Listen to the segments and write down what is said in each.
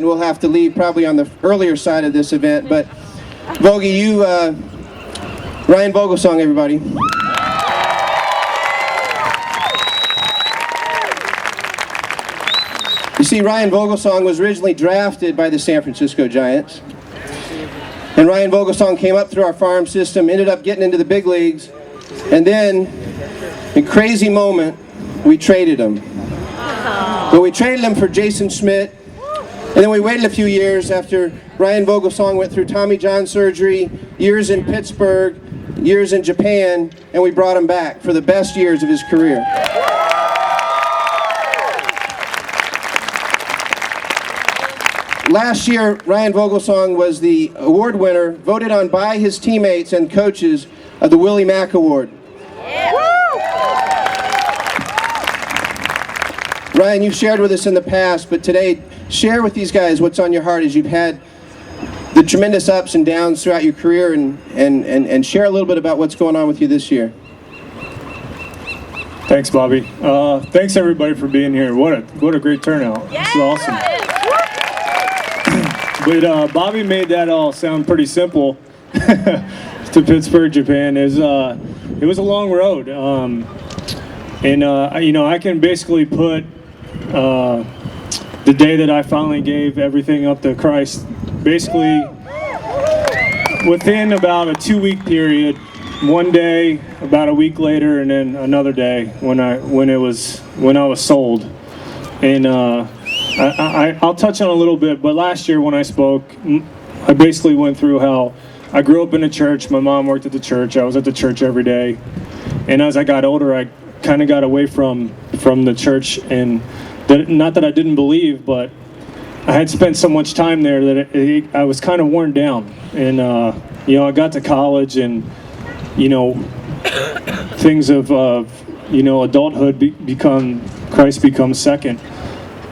We'll have to leave probably on the earlier side of this event, but Vogie, you, Ryan Vogelsong, everybody. You see, Ryan Vogelsong was originally drafted by the San Francisco Giants. And Ryan Vogelsong came up through our farm system, ended up getting into the big leagues, and then, in a crazy moment, we traded him. But we traded him for Jason Schmidt. And then we waited a few years after Ryan Vogelsong went through Tommy John surgery, years in Pittsburgh, years in Japan, and we brought him back for the best years of his career. Last year, Ryan Vogelsong was the award winner, voted on by his teammates and coaches of the Willie Mack Award. Ryan, you've shared with us in the past, but today, share with these guys what's on your heart as you've had the tremendous ups and downs throughout your career, and share a little bit about what's going on with you this year. Thanks, Bobby. Thanks everybody for being here. What a great turnout. This is awesome. But Bobby made that all sound pretty simple. To Pittsburgh, Japan. It was a long road, and I can basically put the day that I finally gave everything up to Christ, basically within about a 2-week period. One day, about a week later, and then another day when I was sold. And I'll touch on a little bit, but last year when I spoke, I basically went through how I grew up in a church. My mom worked at the church. I was at the church every day. And as I got older, I kind of got away from the church, and not that I didn't believe, but I had spent so much time there that I was kind of worn down. And I got to college, and things of adulthood Christ becomes second.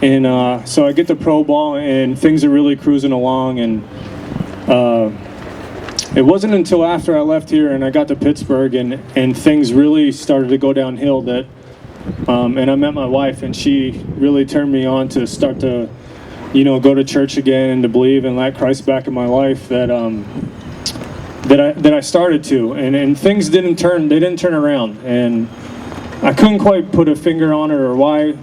And so I get to pro ball, and things are really cruising along. And it wasn't until after I left here and I got to Pittsburgh and things really started to go downhill that, and I met my wife, and she really turned me on to start to, go to church again and to believe and let Christ back in my life, that I started to, and things didn't turn around, and I couldn't quite put a finger on it or why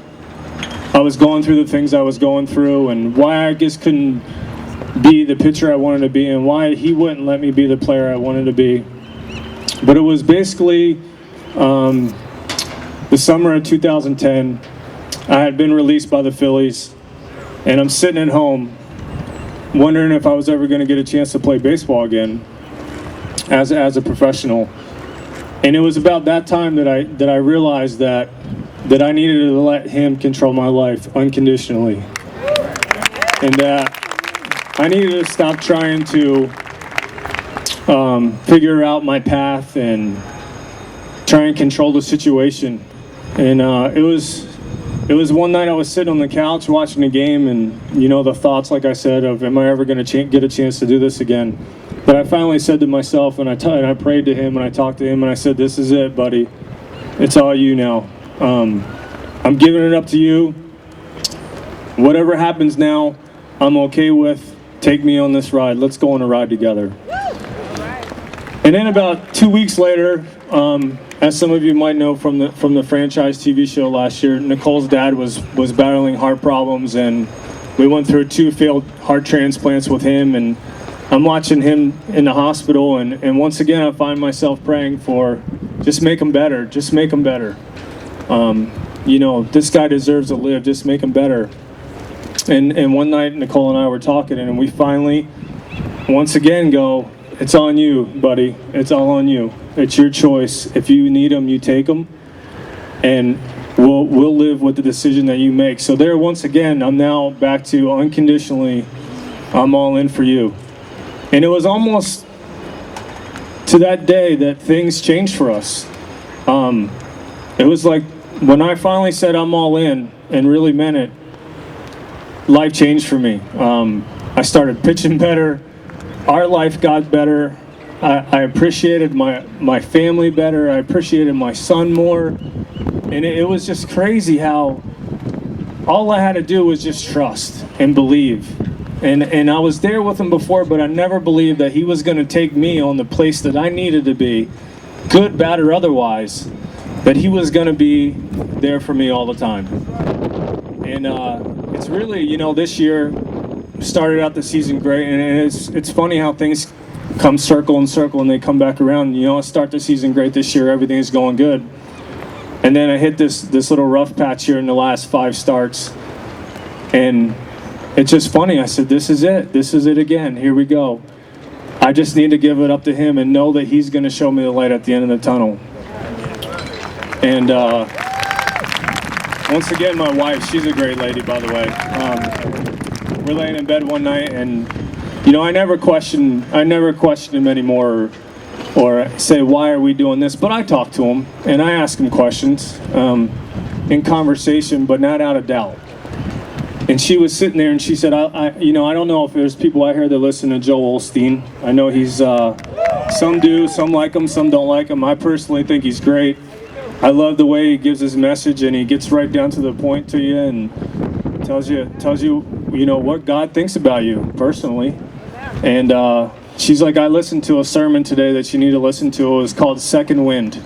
I was going through the things I was going through, and why I just couldn't be the pitcher I wanted to be, and why he wouldn't let me be the player I wanted to be. But it was basically the summer of 2010. I had been released by the Phillies, and I'm sitting at home wondering if I was ever going to get a chance to play baseball again as a professional. And it was about that time that I realized that I needed to let him control my life unconditionally, and that I needed to stop trying to figure out my path and try and control the situation. And it was one night I was sitting on the couch watching the game, and the thoughts, like I said, of am I ever going to get a chance to do this again? But I finally said to myself, and I prayed to him, and I talked to him, and I said, "This is it, buddy. It's all you now. I'm giving it up to you. Whatever happens now, I'm okay with. Take me on this ride. Let's go on a ride together." And then about 2 weeks later, as some of you might know from the franchise TV show last year, Nicole's dad was battling heart problems, and we went through 2 failed heart transplants with him, and I'm watching him in the hospital, and once again I find myself praying for, just make him better, just make him better. This guy deserves to live, just make him better. And one night Nicole and I were talking, and we finally once again go, it's on you, buddy, it's all on you. It's your choice. If you need him, you take him, and we'll live with the decision that you make. So there, once again, I'm now back to unconditionally, I'm all in for you. And it was almost to that day that things changed for us. It was like when I finally said I'm all in and really meant it, life changed for me. I started pitching better. Our life got better. I appreciated my family better. I appreciated my son more. And it was just crazy how all I had to do was just trust and believe. And I was there with him before, but I never believed that he was going to take me on the place that I needed to be, good, bad, or otherwise, that he was going to be there for me all the time. And it's really, you know, this year started out the season great, and it's funny how things come circle and circle and they come back around. You know, I start the season great this year, everything is going good. And then I hit this little rough patch here in the last 5 starts. And it's just funny. I said, this is it. This is it again. Here we go. I just need to give it up to him and know that he's going to show me the light at the end of the tunnel. And once again, my wife, she's a great lady, by the way. We're laying in bed one night, and you know, I never question him anymore, or say, why are we doing this? But I talk to him and I ask him questions in conversation, but not out of doubt. And she was sitting there and she said, I don't know if there's people out here that listen to Joel Osteen. I know he's, some do, some like him, some don't like him. I personally think he's great. I love the way he gives his message, and he gets right down to the point to you and tells you, you know, what God thinks about you personally. And she's like, I listened to a sermon today that you need to listen to. It was called Second Wind.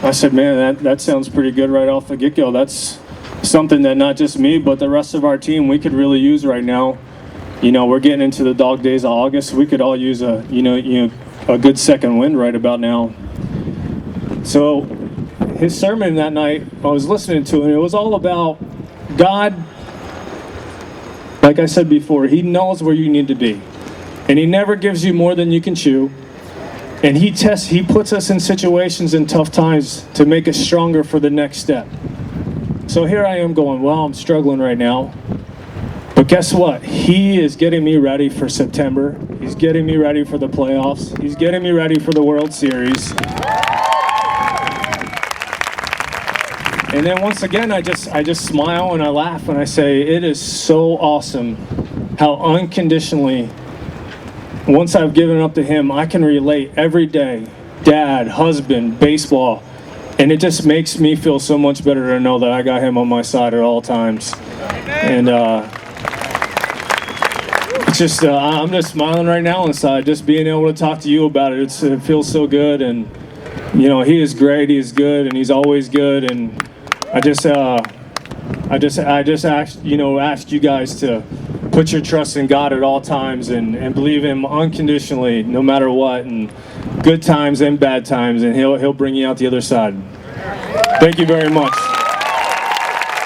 I said, man, that sounds pretty good right off the get-go. That's something that not just me, but the rest of our team, we could really use right now. You know, we're getting into the dog days of August. We could all use a good second wind right about now. So his sermon that night, I was listening to, and it was all about God. Like I said before, he knows where you need to be. And he never gives you more than you can chew. And he puts us in situations in tough times to make us stronger for the next step. So here I am going, well, I'm struggling right now. But guess what? He is getting me ready for September. He's getting me ready for the playoffs. He's getting me ready for the World Series. And then once again, I just smile and I laugh and I say, it is so awesome how unconditionally, once I've given up to him, I can relate every day. Dad, husband, baseball. And it just makes me feel so much better to know that I got him on my side at all times. And it's just, I'm just smiling right now inside, just being able to talk to you about it. It feels so good. And, you know, he is great, he is good, and he's always good. And I just ask you guys to put your trust in God at all times and believe him unconditionally, no matter what, and good times and bad times, and he'll bring you out the other side. Thank you very much.